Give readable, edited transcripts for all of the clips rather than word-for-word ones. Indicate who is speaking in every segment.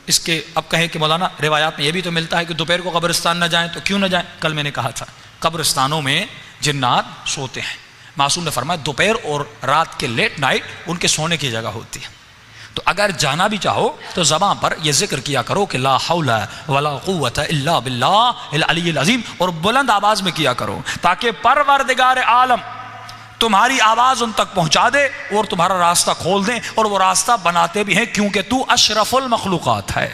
Speaker 1: اس کے اب کہیں کہ مولانا روایات میں یہ بھی تو ملتا ہے کہ دوپہر کو قبرستان نہ جائیں، تو کیوں نہ جائیں؟ کل میں نے کہا تھا قبرستانوں میں جنات سوتے ہیں، معصوم نے فرمایا دوپہر اور رات کے لیٹ نائٹ ان کے سونے کی جگہ ہوتی ہے، تو اگر جانا بھی چاہو تو زبان پر یہ ذکر کیا کرو کہ لا حول ولا قوت الا باللہ العلی العظیم، اور بلند آواز میں کیا کرو تاکہ پروردگار عالم تمہاری آواز ان تک پہنچا دے اور تمہارا راستہ کھول دیں، اور وہ راستہ بناتے بھی ہیں کیونکہ تو اشرف المخلوقات ہے۔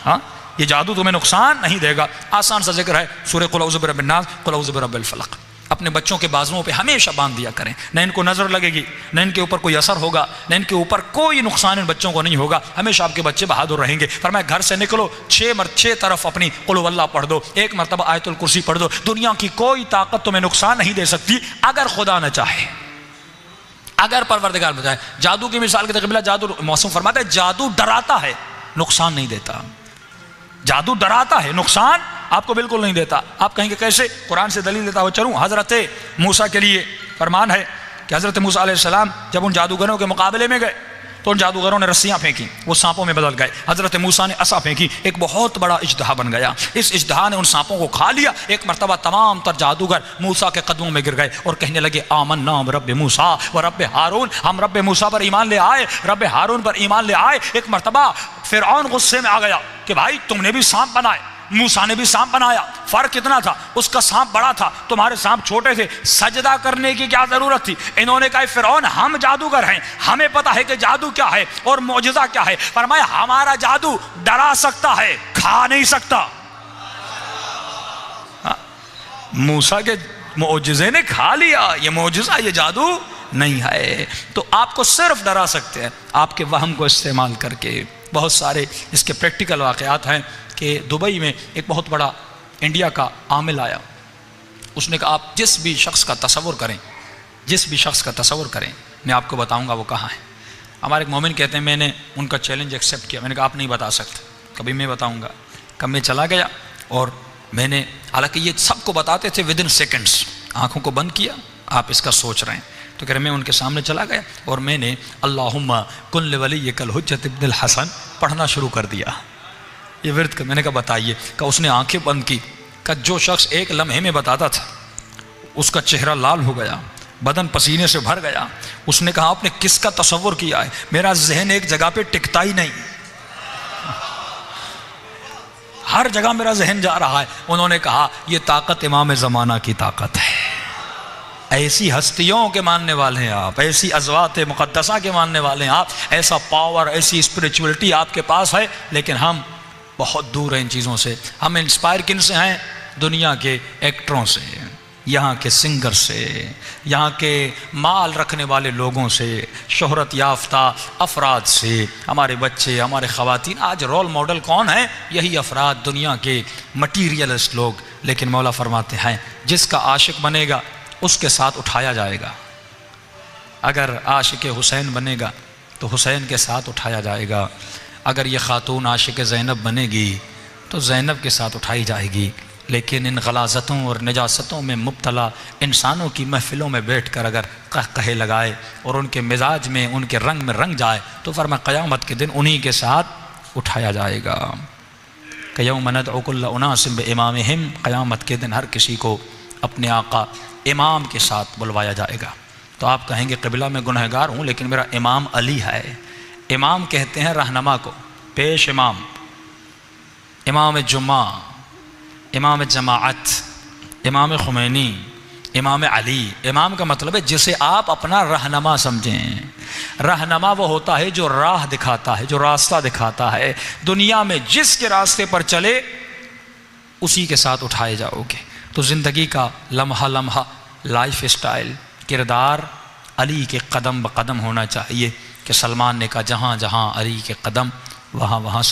Speaker 1: ہاں یہ جادو تمہیں نقصان نہیں دے گا۔ آسان سا ذکر ہے سورہ قل اعوذ برب الناس، قل اعوذ برب الفلق۔ اپنے بچوں کے بازوؤں پہ ہمیشہ باندھ دیا کریں، نہ ان کو نظر لگے گی، نہ ان کے اوپر کوئی اثر ہوگا، نہ ان کے اوپر کوئی نقصان ان بچوں کو نہیں ہوگا، ہمیشہ آپ کے بچے بہادر رہیں گے۔ فرمایا گھر سے نکلو 6 طرف اپنی قل هو اللہ پڑھ دو، 1 مرتبہ آیت الکرسی پڑھ دو، دنیا کی کوئی طاقت تمہیں نقصان نہیں دے سکتی اگر خدا نہ چاہے، اگر پروردگار بچائے۔ جادو کی مثال کے تقبلہ جادو موسم فرماتا ہے جادو ڈراتا ہے نقصان نہیں دیتا، جادو ڈراتا ہے نقصان آپ کو بالکل نہیں دیتا۔ آپ کہیں گے کیسے؟ قرآن سے دلیل دیتا ہوا چلوں۔ حضرت موسیٰ کے لیے فرمان ہے کہ حضرت موسیٰ علیہ السلام جب ان جادوگروں کے مقابلے میں گئے تو ان جادوگروں نے رسیاں پھینکی، وہ سانپوں میں بدل گئے۔ حضرت موسیٰ نے عصا پھینکی، ایک بہت بڑا اژدہا بن گیا، اس اژدہا نے ان سانپوں کو کھا لیا۔ ایک مرتبہ تمام تر جادوگر موسیٰ کے قدموں میں گر گئے اور کہنے لگے آمنا برب موسیٰ و رب ہارون، ہم رب موسیٰ پر ایمان لے آئے، رب ہارون پر ایمان لے آئے۔ ایک مرتبہ فرعون غصے میں آ گیا کہ بھائی تم نے بھی سانپ بنائے، موسیٰ نے بھی سانپ بنایا، فرق کتنا تھا؟ اس کا سانپ بڑا تھا، تمہارے سانپ چھوٹے تھے، سجدہ کرنے کی کیا ضرورت تھی؟ انہوں نے کہا فرعون ہم جادوگر ہیں، ہمیں پتہ ہے کہ جادو کیا ہے اور معجزہ کیا ہے۔ فرمایا ہمارا جادو ڈرا سکتا ہے، کھا نہیں سکتا۔ موسیٰ کے معجزے نے کھا لیا، یہ معجزہ یہ جادو نہیں ہے۔ تو آپ کو صرف ڈرا سکتے ہیں آپ کے وہم کو استعمال کر کے۔ بہت سارے اس کے پریکٹیکل واقعات ہیں کہ دبئی میں ایک بہت بڑا انڈیا کا عامل آیا، اس نے کہا آپ جس بھی شخص کا تصور کریں، جس بھی شخص کا تصور کریں میں آپ کو بتاؤں گا وہ کہاں ہے۔ ہمارے ایک مومن کہتے ہیں میں نے ان کا چیلنج ایکسیپٹ کیا، میں نے کہا آپ نہیں بتا سکتے، کبھی میں بتاؤں گا۔ کب میں چلا گیا اور میں نے، حالانکہ یہ سب کو بتاتے تھے ودن سیکنڈز، آنکھوں کو بند کیا آپ اس کا سوچ رہے ہیں، تو کہہ رہے میں ان کے سامنے چلا گیا اور میں نے اللہم کن لولیک الحجۃ ابن الحسن پڑھنا شروع کر دیا، یہ ورد کا۔ میں نے کہا بتائیے، کہ اس نے آنکھیں بند کی، کہ جو شخص ایک لمحے میں بتاتا تھا اس کا چہرہ لال ہو گیا، بدن پسینے سے بھر گیا۔ اس نے کہا آپ نے کس کا تصور کیا ہے؟ میرا ذہن ایک جگہ پہ ٹکتا ہی نہیں، ہر جگہ میرا ذہن جا رہا ہے۔ انہوں نے کہا یہ طاقت امام زمانہ کی طاقت ہے، ایسی ہستیوں کے ماننے والے ہیں آپ، ایسی ازوات مقدسہ کے ماننے والے ہیں آپ، ایسا پاور، ایسی اسپریچولیٹی آپ کے پاس ہے، لیکن ہم بہت دور ہیں ان چیزوں سے۔ ہم انسپائر کن سے ہیں؟ دنیا کے ایکٹروں سے، یہاں کے سنگر سے، یہاں کے مال رکھنے والے لوگوں سے، شہرت یافتہ افراد سے۔ ہمارے بچے، ہمارے خواتین، آج رول ماڈل کون ہیں؟ یہی افراد، دنیا کے مٹیریلسٹ لوگ۔ لیکن مولا فرماتے ہیں جس کا عاشق بنے گا اس کے ساتھ اٹھایا جائے گا، اگر عاشق حسین بنے گا تو حسین کے ساتھ اٹھایا جائے گا، اگر یہ خاتون عاشق زینب بنے گی تو زینب کے ساتھ اٹھائی جائے گی۔ لیکن ان غلاظتوں اور نجاستوں میں مبتلا انسانوں کی محفلوں میں بیٹھ کر اگر قہقہے لگائے اور ان کے مزاج میں، ان کے رنگ میں رنگ جائے تو فرمایا قیامت کے دن انہی کے ساتھ اٹھایا جائے گا۔ کہ یوم ندعو کل اناس بامامہم، قیامت کے دن ہر کسی کو اپنے آقا امام کے ساتھ بلوایا جائے گا۔ تو آپ کہیں گے قبلہ میں گنہگار ہوں لیکن میرا امام علی ہے۔ امام کہتے ہیں رہنما کو، پیش امام، امام جمعہ، امام جماعت، امام خمینی، امام علی۔ امام کا مطلب ہے جسے آپ اپنا رہنما سمجھیں۔ رہنما وہ ہوتا ہے جو راہ دکھاتا ہے، جو راستہ دکھاتا ہے۔ دنیا میں جس کے راستے پر چلے اسی کے ساتھ اٹھائے جاؤ گے۔ تو زندگی کا لمحہ لمحہ لائف اسٹائل، کردار علی کے قدم بقدم ہونا چاہیے۔ کہ سلمان نے کہا جہاں جہاں علی کے قدم وہاں وہاں